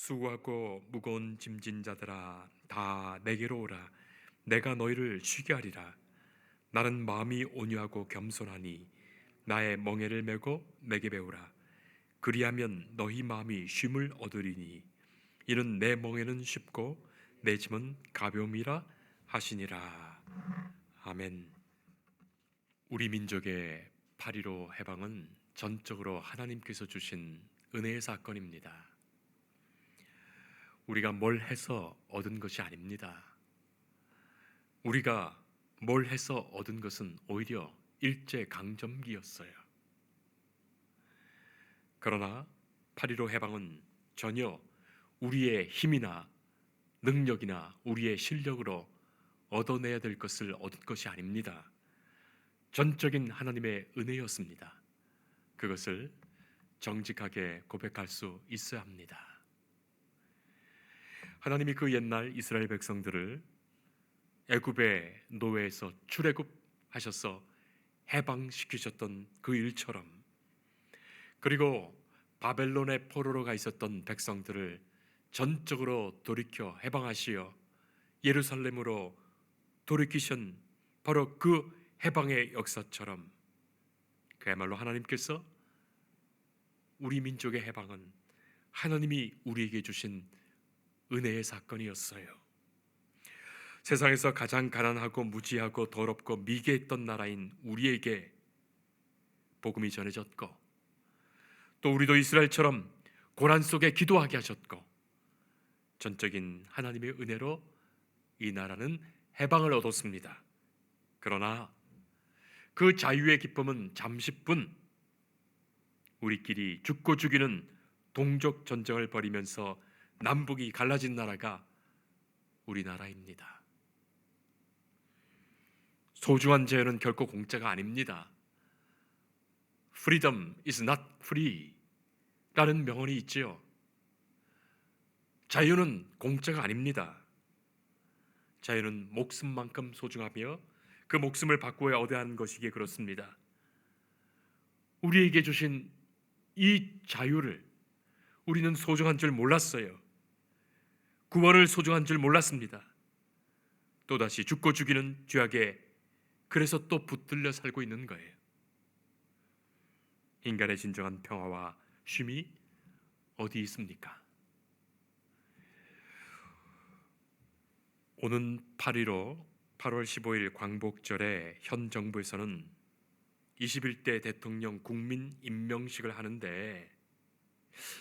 수고하고 무거운 짐진 자들아 다 내게로 오라. 내가 너희를 쉬게 하리라. 나는 마음이 온유하고 겸손하니 나의 멍에를 메고 내게 배우라. 그리하면 너희 마음이 쉼을 얻으리니 이는 내 멍에는 쉽고 내 짐은 가벼움이라 하시니라. 아멘. 우리 민족의 8.15 해방은 전적으로 하나님께서 주신 은혜의 사건입니다. 우리가 뭘 해서 얻은 것이 아닙니다. 우리가 뭘 해서 얻은 것은 오히려 일제강점기였어요. 그러나 8.15 해방은 전혀 우리의 힘이나 능력이나 우리의 실력으로 얻어내야 될 것을 얻은 것이 아닙니다. 전적인 하나님의 은혜였습니다. 그것을 정직하게 고백할 수 있어야 합니다. 하나님이 그 옛날 이스라엘 백성들을 애굽의 노예에서 출애굽하셔서 해방시키셨던 그 일처럼, 그리고 바벨론의 포로로 가 있었던 백성들을 전적으로 돌이켜 해방하시어 예루살렘으로 돌이키신 바로 그 해방의 역사처럼, 그야말로 하나님께서 우리 민족의 해방은 하나님이 우리에게 주신 은혜의 사건이었어요. 세상에서 가장 가난하고 무지하고 더럽고 미개했던 나라인 우리에게 복음이 전해졌고, 또 우리도 이스라엘처럼 고난 속에 기도하게 하셨고, 전적인 하나님의 은혜로 이 나라는 해방을 얻었습니다. 그러나 그 자유의 기쁨은 잠시뿐, 우리끼리 죽고 죽이는 동족 전쟁을 벌이면서 남북이 갈라진 나라가 우리나라입니다. 소중한 자유는 결코 공짜가 아닙니다. Freedom is not free 라는 명언이 있지요. 자유는 공짜가 아닙니다. 자유는 목숨만큼 소중하며 그 목숨을 바꾸어 얻어야 하는 것이기에 그렇습니다. 우리에게 주신 이 자유를 우리는 소중한 줄 몰랐어요. 구원을 소중한 줄 몰랐습니다. 또다시 죽고 죽이는 죄악에 그래서 또 붙들려 살고 있는 거예요. 인간의 진정한 평화와 쉼이 어디 있습니까? 오는 8.15 8월 15일 광복절에 현 정부에서는 21대 대통령 국민 임명식을 하는데,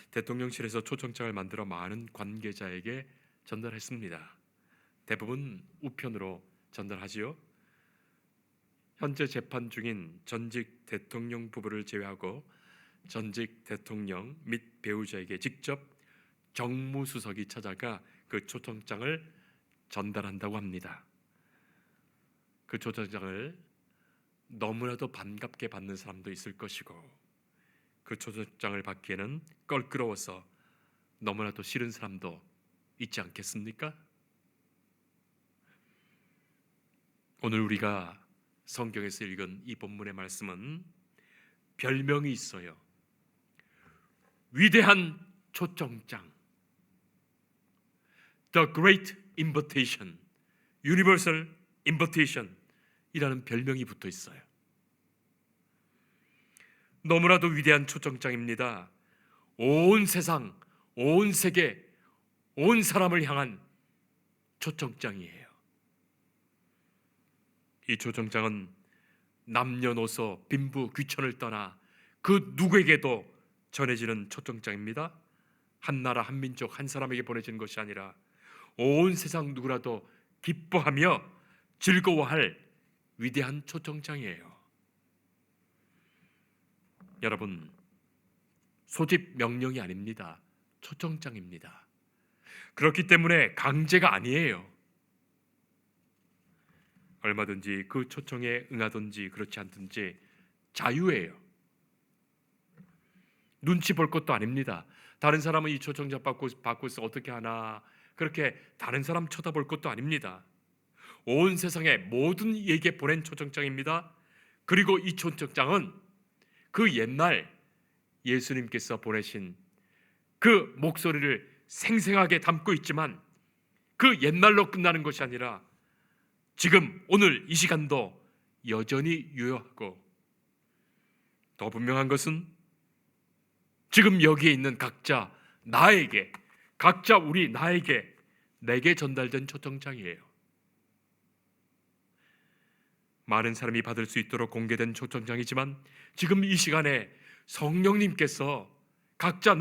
대통령실에서 초청장을 만들어 많은 관계자에게 전달했습니다. 대부분 우편으로 전달하지요. 현재 재판 중인 전직 대통령 부부를 제외하고 전직 대통령 및 배우자에게 직접 정무수석이 찾아가 그 초청장을 전달한다고 합니다. 그 초청장을 너무나도 반갑게 받는 사람도 있을 것이고, 그 초청장을 받기에는 껄끄러워서 너무나도 싫은 사람도 있지 않겠습니까? 오늘 우리가 성경에서 읽은 이 본문의 말씀은 별명이 있어요. 위대한 초청장, The Great Invitation, Universal Invitation 이라는 별명이 붙어 있어요. 너무나도 위대한 초청장입니다. 온 세상, 온 세계, 온 사람을 향한 초청장이에요. 이 초청장은 남녀노소 빈부 귀천을 떠나 그 누구에게도 전해지는 초청장입니다. 한 나라 한 민족 한 사람에게 보내지는 것이 아니라 온 세상 누구라도 기뻐하며 즐거워할 위대한 초청장이에요. 여러분, 소집 명령이 아닙니다. 초청장입니다. 그렇기 때문에 강제가 아니에요. 얼마든지 그 초청에 응하든지 그렇지 않든지 자유예요. 눈치 볼 것도 아닙니다. 다른 사람은 이 초청장 받고 있어 어떻게 하나 그렇게 다른 사람 쳐다볼 것도 아닙니다. 온 세상의 모든 이에게 보낸 초청장입니다. 그리고 이 초청장은 그 옛날 예수님께서 보내신 그 목소리를 생생하게 담고 있지만 그 옛날로 끝나는 것이 아니라 지금 오늘 이 시간도 여전히 유효하고, 더 분명한 것은 지금 여기에 있는 각자 나에게, 각자 우리 나에게, 내게 전달된 초청장이에요. 많은 사람이 받을 수 있도록 공개된 초청장이지만 지금 이 시간에 성령님께서 각자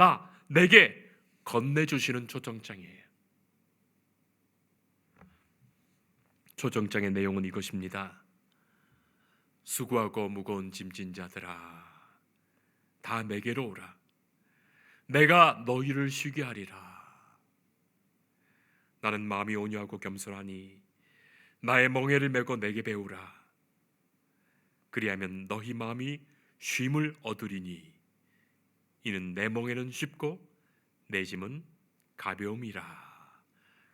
내게 건네주시는 초청장이에요. 초청장의 내용은 이것입니다. 수고하고 무거운 짐진 자들아, 다 내게로 오라. 내가 너희를 쉬게 하리라. 나는 마음이 온유하고 겸손하니 나의 멍에를 메고 내게 배우라. 그리하면 너희 마음이 쉼을 얻으리니 이는 내 멍에는 쉽고 내 짐은 가벼움이라.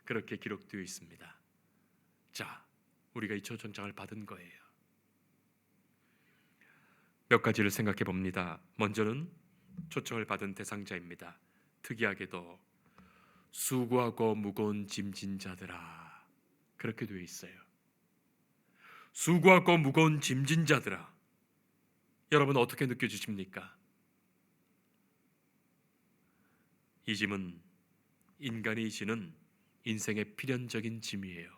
그렇게 기록되어 있습니다. 자, 우리가 이 초청장을 받은 거예요. 몇 가지를 생각해 봅니다. 먼저는 초청을 받은 대상자입니다. 특이하게도 수고하고 무거운 짐진 자들아, 그렇게 되어 있어요. 수고하고 무거운 짐진 자들아, 여러분 어떻게 느껴지십니까? 이 짐은 인간이 지는 인생의 필연적인 짐이에요.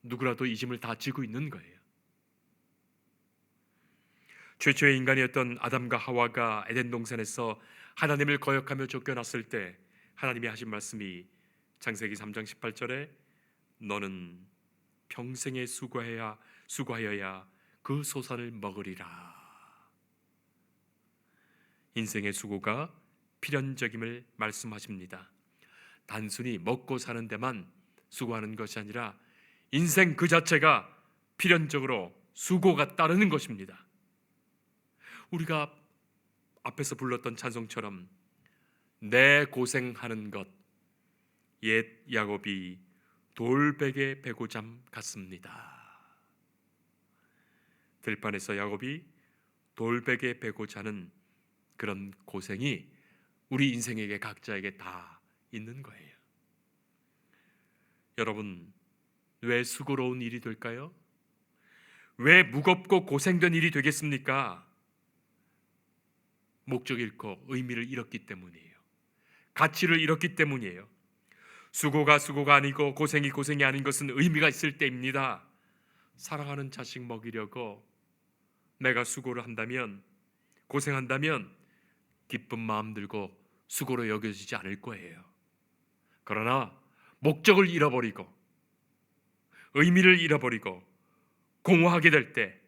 누구라도 이 짐을 다 지고 있는 거예요. 최초의 인간이었던 아담과 하와가 에덴 동산에서 하나님을 거역하며 쫓겨났을 때 하나님이 하신 말씀이 창세기 3장 18절에 너는 평생에 수고하여야 그 소산을 먹으리라. 인생의 수고가 필연적임을 말씀하십니다. 단순히 먹고 사는 데만 수고하는 것이 아니라 인생 그 자체가 필연적으로 수고가 따르는 것입니다. 우리가 앞에서 불렀던 찬송처럼 내 고생하는 것, 옛 야곱이 돌베개 베고잠 같습니다. 들판에서 야곱이 돌베개 베고 자는 그런 고생이 우리 인생에게 각자에게 다 있는 거예요. 여러분, 왜 수고로운 일이 될까요? 왜 무겁고 고생된 일이 되겠습니까? 목적 잃고 의미를 잃었기 때문이에요. 가치를 잃었기 때문이에요. 수고가 아니고 고생이 아닌 것은 의미가 있을 때입니다. 사랑하는 자식 먹이려고 내가 수고를 한다면, 고생한다면 기쁜 마음 들고 수고로 여겨지지 않을 거예요. 그러나 목적을 잃어버리고 의미를 잃어버리고 공허하게 될 때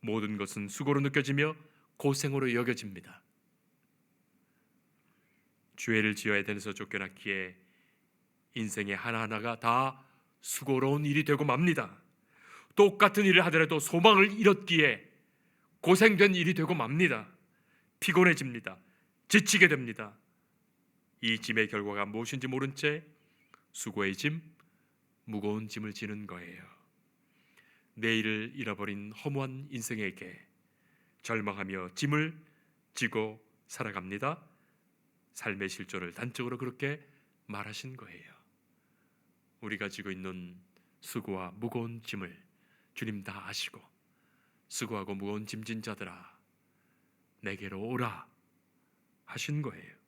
모든 것은 수고로 느껴지며 고생으로 여겨집니다. 죄를 지어 에덴에서 쫓겨났기에 인생의 하나하나가 다 수고로운 일이 되고 맙니다. 똑같은 일을 하더라도 소망을 잃었기에 고생된 일이 되고 맙니다. 피곤해집니다. 지치게 됩니다. 이 짐의 결과가 무엇인지 모른 채 수고의 짐, 무거운 짐을 지는 거예요. 내일을 잃어버린 허무한 인생에게 절망하며 짐을 지고 살아갑니다. 삶의 실존을 단적으로 그렇게 말하신 거예요. 우리가 지고 있는 수고와 무거운 짐을 주님 다 아시고 수고하고 무거운 짐진 자들아 내게로 오라 하신 거예요.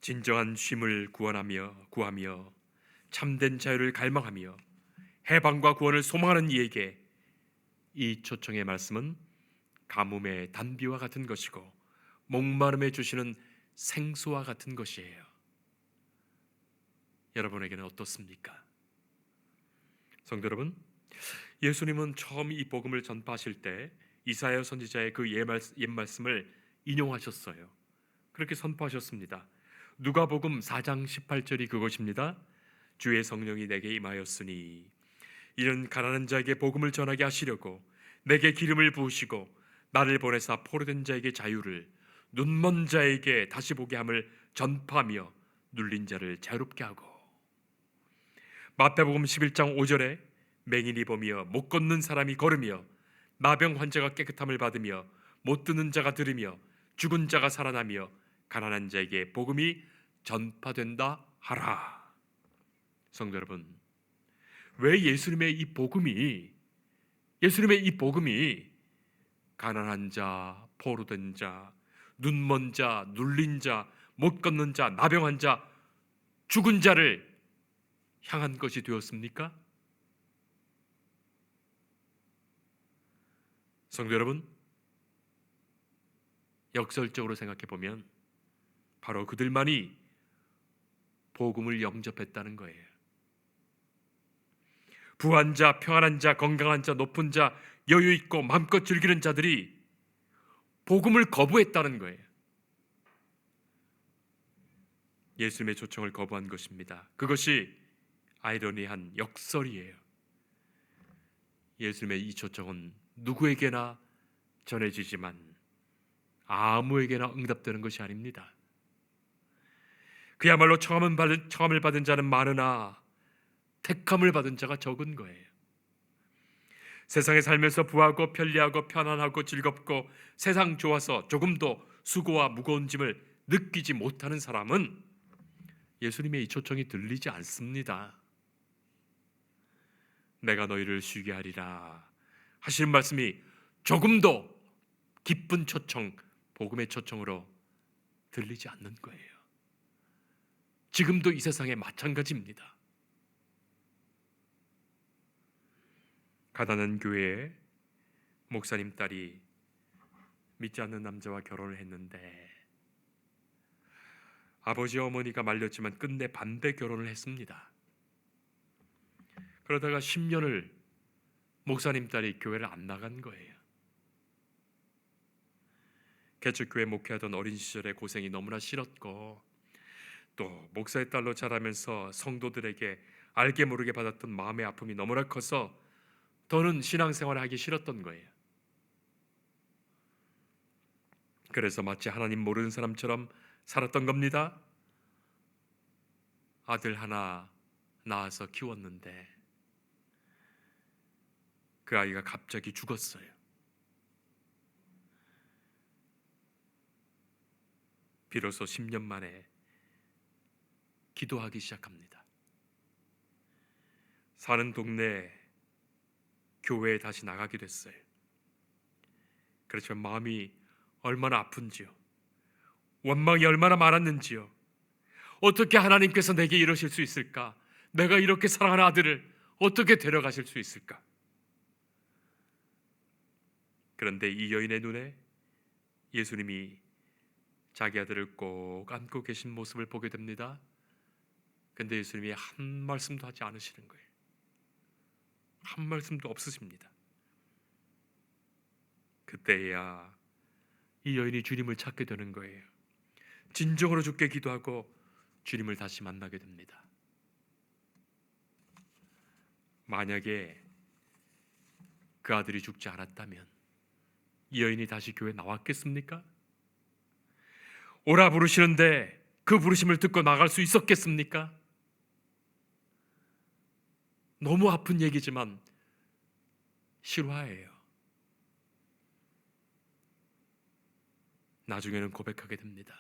진정한 쉼을 구하며 참된 자유를 갈망하며 해방과 구원을 소망하는 이에게 이 초청의 말씀은 가뭄의 단비와 같은 것이고 목마름에 주시는 생수와 같은 것이에요. 여러분에게는 어떻습니까? 성도 여러분, 예수님은 처음 이 복음을 전파하실 때 이사야 선지자의 그 옛 말씀을 인용하셨어요. 그렇게 선포하셨습니다. 누가복음 4장 18절이 그것입니다. 주의 성령이 내게 임하였으니 이는 가난한 자에게 복음을 전하게 하시려고 내게 기름을 부으시고 나를 보내사 포로된 자에게 자유를, 눈먼 자에게 다시 보게 함을 전파하며 눌린 자를 자유롭게 하고. 마태복음 11장 5절에 맹인이 보며 못 걷는 사람이 걸으며 나병 환자가 깨끗함을 받으며 못 듣는 자가 들으며 죽은 자가 살아나며 가난한 자에게 복음이 전파된다 하라. 성도 여러분, 왜 예수님의 이 복음이 가난한 자, 포로된 자, 눈먼 자, 눌린 자, 못 걷는 자, 나병한 자, 죽은 자를 향한 것이 되었습니까? 성도 여러분, 역설적으로 생각해 보면 바로 그들만이 복음을 영접했다는 거예요. 부한 자, 평안한 자, 건강한 자, 높은 자, 여유 있고 마음껏 즐기는 자들이 복음을 거부했다는 거예요. 예수님의 초청을 거부한 것입니다. 그것이 아이러니한 역설이에요. 예수님의 이 초청은 누구에게나 전해지지만 아무에게나 응답되는 것이 아닙니다. 그야말로 청함을 받은 자는 많으나 택함을 받은 자가 적은 거예요. 세상에 살면서 부하고 편리하고 편안하고 즐겁고 세상 좋아서 조금도 수고와 무거운 짐을 느끼지 못하는 사람은 예수님의 이 초청이 들리지 않습니다. 내가 너희를 쉬게 하리라 하시는 말씀이 조금도 기쁜 초청, 복음의 초청으로 들리지 않는 거예요. 지금도 이 세상에 마찬가지입니다. 가난한 교회에 목사님 딸이 믿지 않는 남자와 결혼을 했는데 아버지 어머니가 말렸지만 끝내 반대 결혼을 했습니다. 그러다가 10년을 목사님 딸이 교회를 안 나간 거예요. 개척교회 목회하던 어린 시절의 고생이 너무나 싫었고 또 목사의 딸로 자라면서 성도들에게 알게 모르게 받았던 마음의 아픔이 너무나 커서 더는 신앙생활을 하기 싫었던 거예요. 그래서 마치 하나님 모르는 사람처럼 살았던 겁니다. 아들 하나 낳아서 키웠는데 그 아이가 갑자기 죽었어요. 비로소 10년 만에 기도하기 시작합니다. 사는 동네 교회에 다시 나가게 됐어요. 그렇지만 마음이 얼마나 아픈지요, 원망이 얼마나 많았는지요. 어떻게 하나님께서 내게 이러실 수 있을까? 내가 이렇게 사랑하는 아들을 어떻게 데려가실 수 있을까? 그런데 이 여인의 눈에 예수님이 자기 아들을 꼭 안고 계신 모습을 보게 됩니다. 근데 예수님이 한 말씀도 하지 않으시는 거예요. 한 말씀도 없으십니다. 그때야 이 여인이 주님을 찾게 되는 거예요. 진정으로 주께 기도하고 주님을 다시 만나게 됩니다. 만약에 그 아들이 죽지 않았다면 이 여인이 다시 교회에 나왔겠습니까? 오라 부르시는데 그 부르심을 듣고 나갈 수 있었겠습니까? 너무 아픈 얘기지만 실화예요. 나중에는 고백하게 됩니다.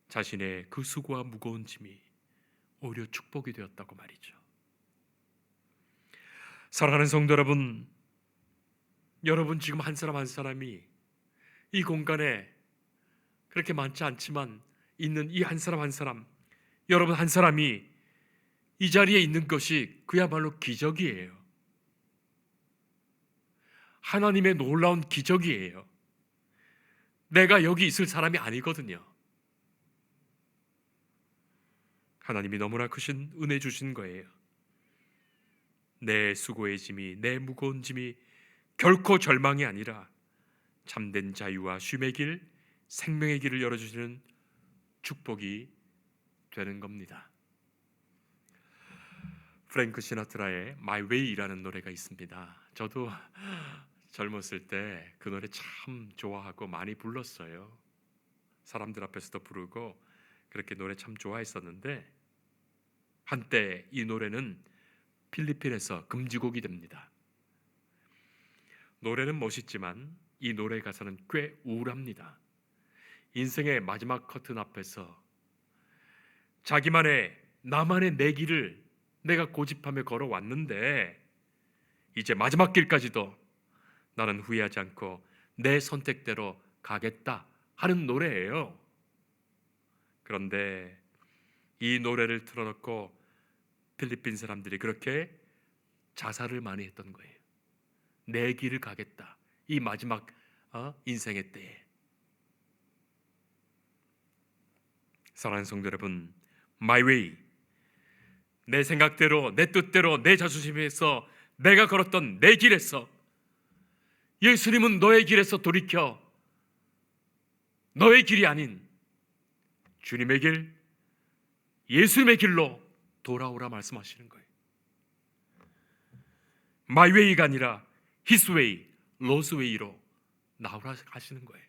자신의 그 수고와 무거운 짐이 오히려 축복이 되었다고 말이죠. 사랑하는 성도 여러분, 여러분 지금 한 사람 한 사람이 이 공간에 그렇게 많지 않지만 있는 이 한 사람 한 사람, 여러분 한 사람이 이 자리에 있는 것이 그야말로 기적이에요. 하나님의 놀라운 기적이에요. 내가 여기 있을 사람이 아니거든요. 하나님이 너무나 크신 은혜 주신 거예요. 내 수고의 짐이, 내 무거운 짐이 결코 절망이 아니라 참된 자유와 쉼의 길, 생명의 길을 열어주시는 축복이 되는 겁니다. 프랭크 시나트라의 My Way라는 노래가 있습니다. 저도 젊었을 때 그 노래 참 좋아하고 많이 불렀어요. 사람들 앞에서도 부르고 그렇게 노래 참 좋아했었는데 한때 이 노래는 필리핀에서 금지곡이 됩니다. 노래는 멋있지만 이 노래 가사는 꽤 우울합니다. 인생의 마지막 커튼 앞에서 나만의 내 길을 내가 고집하며 걸어왔는데 이제 마지막 길까지도 나는 후회하지 않고 내 선택대로 가겠다 하는 노래예요. 그런데 이 노래를 틀어놓고 필리핀 사람들이 그렇게 자살을 많이 했던 거예요. 내 길을 가겠다. 이 마지막 인생의 때에. 사랑하는 성도 여러분, My way, 내 생각대로, 내 뜻대로, 내 자존심에서 내가 걸었던 내 길에서 예수님은 너의 길에서 돌이켜 너의 길이 아닌 주님의 길, 예수님의 길로 돌아오라 말씀하시는 거예요. My way가 아니라 His way, Lord's way로 나오라 하시는 거예요.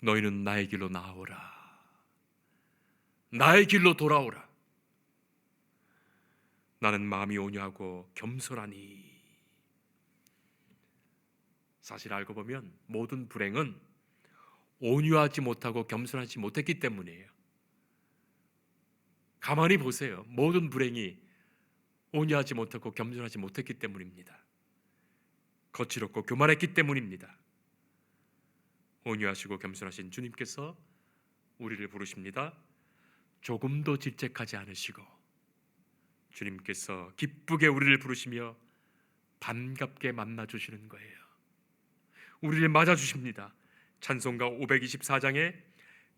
너희는 나의 길로 나오라. 나의 길로 돌아오라. 나는 마음이 온유하고 겸손하니. 사실 알고 보면 모든 불행은 온유하지 못하고 겸손하지 못했기 때문이에요. 가만히 보세요. 모든 불행이 온유하지 못하고 겸손하지 못했기 때문입니다. 거칠었고 교만했기 때문입니다. 온유하시고 겸손하신 주님께서 우리를 부르십니다. 조금도 질책하지 않으시고 주님께서 기쁘게 우리를 부르시며 반갑게 만나주시는 거예요. 우리를 맞아주십니다. 찬송가 524장에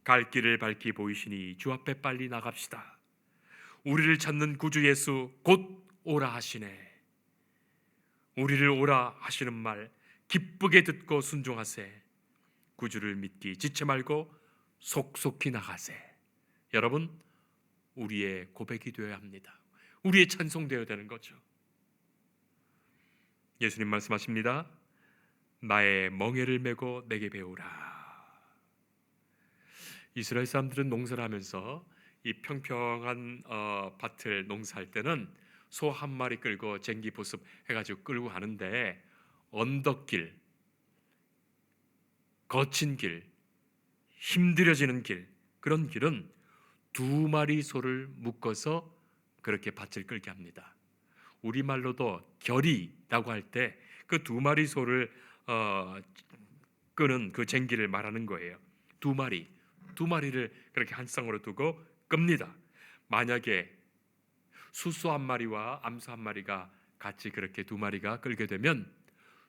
갈 길을 밝히 보이시니 주 앞에 빨리 나갑시다. 우리를 찾는 구주 예수 곧 오라 하시네. 우리를 오라 하시는 말 기쁘게 듣고 순종하세. 구주를 믿기 지체 말고 속속히 나가세. 여러분, 우리의 고백이 되어야 합니다. 우리의 찬송되어야 되는 거죠. 예수님 말씀하십니다. 나의 멍에를 메고 내게 배우라. 이스라엘 사람들은 농사를 하면서 이 평평한 밭을 농사할 때는 소 한 마리 끌고 쟁기 보습 해가지고 끌고 가는데 언덕길, 거친 길, 힘들어지는 길, 그런 길은 두 마리 소를 묶어서 그렇게 밭을 끌게 합니다. 우리말로도 결이라고 할 때 그 두 마리 소를 끄는 그 쟁기를 말하는 거예요. 두 마리를 그렇게 한 쌍으로 두고 끕니다. 만약에 수소 한 마리와 암소 한 마리가 같이 그렇게 두 마리가 끌게 되면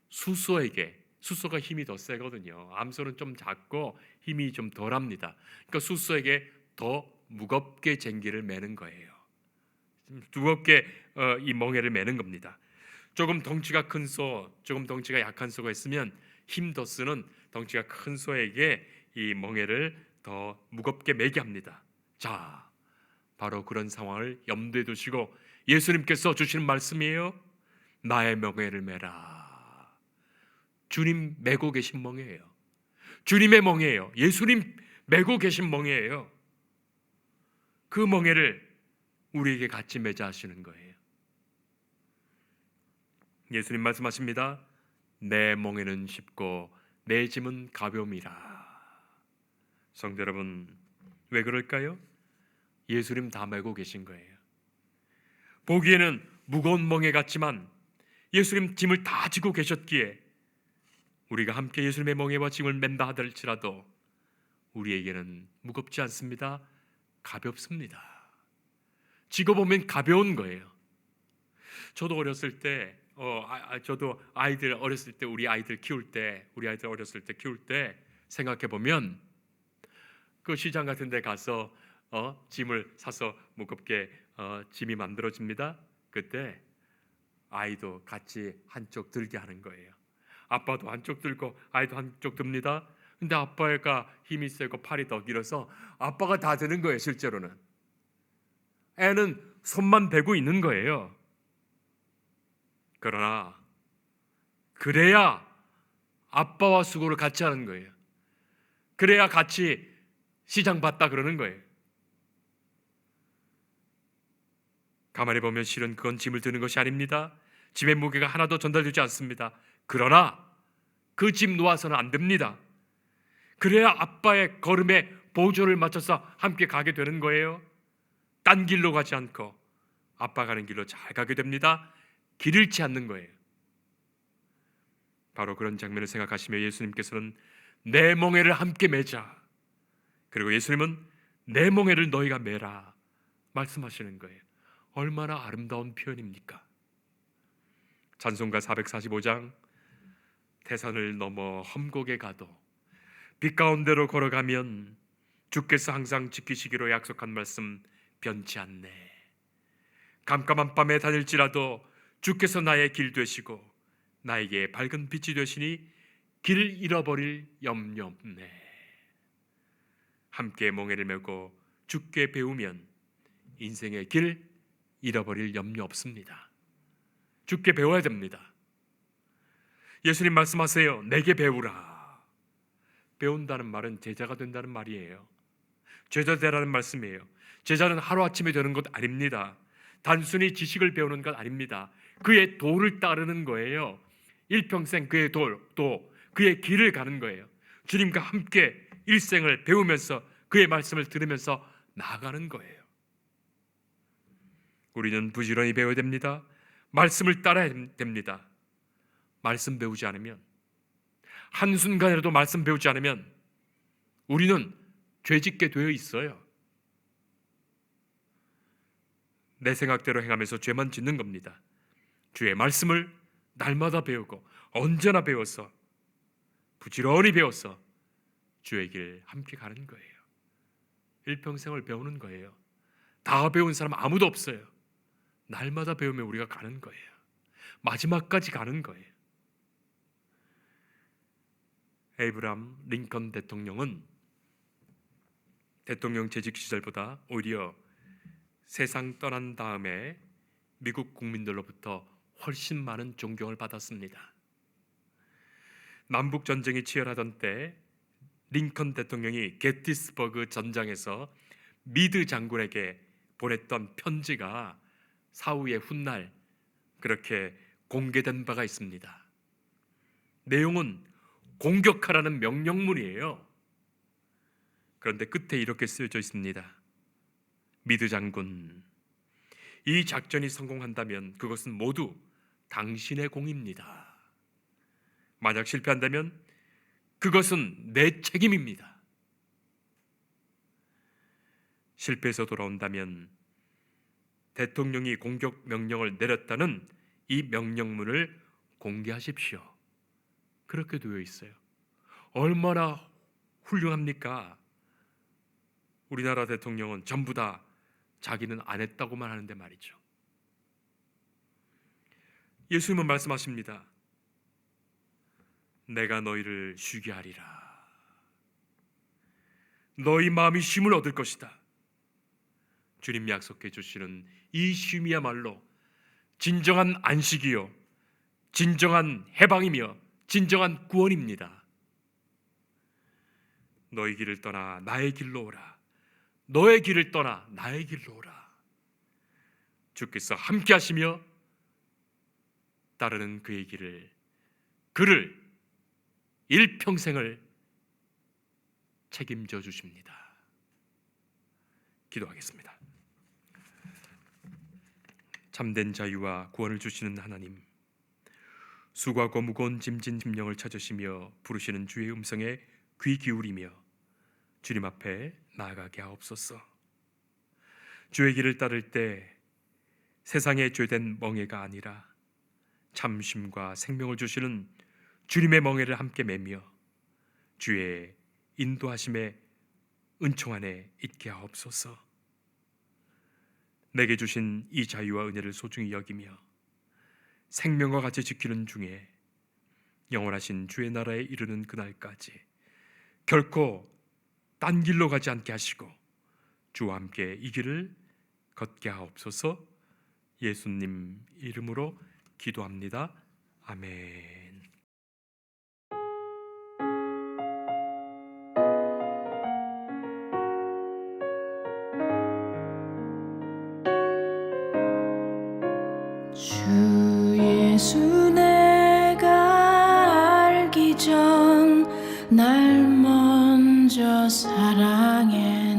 수소가 힘이 더 세거든요. 암소는 좀 작고 힘이 좀 덜합니다. 그러니까 수소에게 더 무겁게 쟁기를 매는 거예요. 무겁게 이 멍에를 매는 겁니다. 조금 덩치가 큰 소, 조금 덩치가 약한 소가 있으면 힘 더 쓰는 덩치가 큰 소에게 이 멍에를 더 무겁게 매게 합니다. 자, 바로 그런 상황을 염두에 두시고 예수님께서 주시는 말씀이에요. 나의 멍에를 매라. 주님 메고 계신 멍에예요. 주님의 멍에예요. 예수님 메고 계신 멍에예요. 그 멍에를 우리에게 같이 매자 하시는 거예요. 예수님 말씀하십니다. 내 멍에는 쉽고 내 짐은 가벼움이라. 성도 여러분, 왜 그럴까요? 예수님 다 메고 계신 거예요. 보기에는 무거운 멍에 같지만 예수님 짐을 다 지고 계셨기에 우리가 함께 예수님의 멍에와 짐을 맨다 하더라도 우리에게는 무겁지 않습니다. 가볍습니다. 지고 보면 가벼운 거예요. 저도 어렸을 때 저도 아이들 어렸을 때 우리 아이들 어렸을 때 키울 때 생각해 보면 그 시장 같은 데 가서 짐을 사서 무겁게 짐이 만들어집니다. 그때 아이도 같이 한쪽 들게 하는 거예요. 아빠도 한쪽 들고 아이도 한쪽 듭니다. 근데 아빠가 힘이 세고 팔이 더 길어서 아빠가 다 드는 거예요. 실제로는 애는 손만 대고 있는 거예요. 그러나 그래야 아빠와 수고를 같이 하는 거예요. 그래야 같이 시장 봤다 그러는 거예요. 가만히 보면 실은 그건 짐을 드는 것이 아닙니다. 짐의 무게가 하나도 전달되지 않습니다. 그러나 그 집 놓아서는 안 됩니다. 그래야 아빠의 걸음에 보조를 맞춰서 함께 가게 되는 거예요. 딴 길로 가지 않고 아빠 가는 길로 잘 가게 됩니다. 길 잃지 않는 거예요. 바로 그런 장면을 생각하시며 예수님께서는 내 멍에를 함께 매자, 그리고 예수님은 내 멍에를 너희가 매라 말씀하시는 거예요. 얼마나 아름다운 표현입니까? 찬송가 445장, 태산을 넘어 험곡에 가도 빛 가운데로 걸어가면 주께서 항상 지키시기로 약속한 말씀 변치 않네. 깜깜한 밤에 다닐지라도 주께서 나의 길 되시고 나에게 밝은 빛이 되시니 길을 잃어버릴 염려 없네. 함께 멍에를 메고 주께 배우면 인생의 길 잃어버릴 염려 없습니다. 주께 배워야 됩니다. 예수님 말씀하세요. 내게 배우라. 배운다는 말은 제자가 된다는 말이에요. 제자 되라는 말씀이에요. 제자는 하루아침에 되는 것 아닙니다. 단순히 지식을 배우는 것 아닙니다. 그의 도를 따르는 거예요. 일평생 그의 도, 그의 길을 가는 거예요. 주님과 함께 일생을 배우면서 그의 말씀을 들으면서 나아가는 거예요. 우리는 부지런히 배워야 됩니다. 말씀을 따라야 됩니다. 말씀 배우지 않으면, 한순간이라도 말씀 배우지 않으면 우리는 죄짓게 되어 있어요. 내 생각대로 행하면서 죄만 짓는 겁니다. 주의 말씀을 날마다 배우고 언제나 배워서 부지런히 배워서 주의 길 함께 가는 거예요. 일평생을 배우는 거예요. 다 배운 사람 아무도 없어요. 날마다 배우면 우리가 가는 거예요. 마지막까지 가는 거예요. 에이브람 링컨 대통령은 대통령 재직 시절보다 오히려 세상 떠난 다음에 미국 국민들로부터 훨씬 많은 존경을 받았습니다. 남북 전쟁이 치열하던 때 링컨 대통령이 게티스버그 전장에서 미드 장군에게 보냈던 편지가 사후에 훗날 그렇게 공개된 바가 있습니다. 내용은 공격하라는 명령문이에요. 그런데 끝에 이렇게 쓰여져 있습니다. 미드 장군, 이 작전이 성공한다면 그것은 모두 당신의 공입니다. 만약 실패한다면 그것은 내 책임입니다. 실패해서 돌아온다면 대통령이 공격 명령을 내렸다는 이 명령문을 공개하십시오. 그렇게 되어 있어요. 얼마나 훌륭합니까? 우리나라 대통령은 전부 다 자기는 안 했다고만 하는데 말이죠. 예수님은 말씀하십니다. 내가 너희를 쉬게 하리라. 너희 마음이 쉼을 얻을 것이다. 주님 약속해 주시는 이 쉼이야말로 진정한 안식이요, 진정한 해방이며 진정한 구원입니다. 너희 길을 떠나 나의 길로 오라. 너의 길을 떠나 나의 길로 오라. 주께서 함께 하시며 따르는 그의 길을, 그를 일평생을 책임져 주십니다. 기도하겠습니다. 참된 자유와 구원을 주시는 하나님, 수고하고 무거운 짐진 심령을 찾으시며 부르시는 주의 음성에 귀 기울이며 주님 앞에 나아가게 하옵소서. 주의 길을 따를 때 세상의 죄된 멍에가 아니라 참심과 생명을 주시는 주님의 멍에를 함께 매며 주의 인도하심에 은총 안에 있게 하옵소서. 내게 주신 이 자유와 은혜를 소중히 여기며 생명과 같이 지키는 중에 영원하신 주의 나라에 이르는 그날까지 결코 딴 길로 가지 않게 하시고 주와 함께 이 길을 걷게 하옵소서. 예수님 이름으로 기도합니다. 아멘. 주 예수 내가 날 먼저 사랑했네.